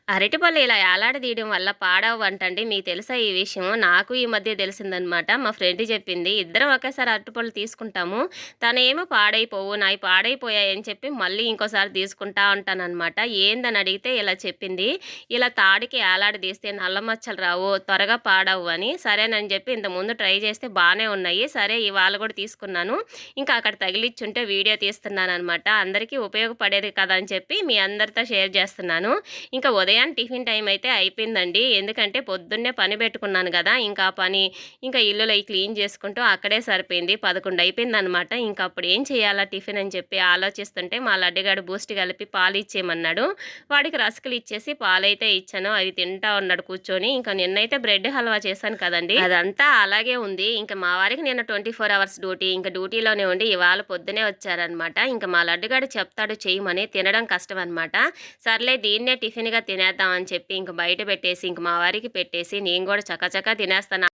అరటిపళ్ళు ఇలా ఏలాడదీయడం వల్ల పాడవ్వంటండి. మీకు తెలుసా ఈ విషయం? నాకు ఈ మధ్య తెలిసిందనమాట. మా ఫ్రెండ్ చెప్పింది. ఇద్దరం ఒకేసారి అరటిపళ్ళు తీసుకుంటాము. తనేమో పాడైపోవు, నాయి పాడైపోయాయని చెప్పి మళ్ళీ ఇంకోసారి తీసుకుంటా ఉంటాననమాట. ఏందని అడిగితే ఇలా చెప్పింది. ఇలా తాడికి ఏలాడదీస్తే నల్ల మచ్చలు రావు, త్వరగా పాడవు అని. సరేనని చెప్పి ఇంతకుముందు ట్రై చేస్తే బానే ఉన్నాయి. సరే ఇవాళ కూడా తీసుకున్నాను. ఇంకా అక్కడ తగిలిచ్చుంటే వీడియో తీస్తున్నాననమాట. అందరికీ ఉపయోగపడేది కదా అని చెప్పి మీ అందరితో షేర్ చేస్తున్నాను. ఇంకా ఉదయాన్నే టిఫిన్ టైం అయితే అయిపోయిందండి. ఎందుకంటే పొద్దున్నే పని పెట్టుకున్నాను గదా! ఇంకా ఆ పని ఇంకా ఇల్లులయి క్లీన్ చేసుకుంటూ అక్కడే సరిపోయింది. 11 అయిపోయిందనమాట. ఇంక అప్పుడు ఏం చేయాలా టిఫిన్ అని చెప్పి ఆలోచిస్తుంటే మా లడ్డుగాడు బూస్ట్ కలిపి పాలిచ్చేయమన్నాడు. వాడికి రస్కులు ఇచ్చేసి పాలైతే ఇచ్చాను. అవి తింటా ఉన్నాడు కూర్చొని. ఇంకా నిన్నైతే బ్రెడ్ హల్వా చేశాను కదండీ! అదంతా అలాగే ఉంది. ఇంక మా వారికి నిన్న 24 అవర్స్ డ్యూటీ. ఇంక డ్యూటీలోనే ఉండి ఇవాళ పొద్దునే వచ్చారనమాట. ఇంక మా లడ్డుగాడు చెప్తాడు చెయ్యమని. తినడం కష్టమనమాట. సర్లే దీన్నే టిఫిన్‌గా తినేద్దాం అని చెప్పి ఇంక బయట పెట్టేసి ఇంక మా వారికి పెట్టేసి నేను గూడా చకచకా తినేస్తాను.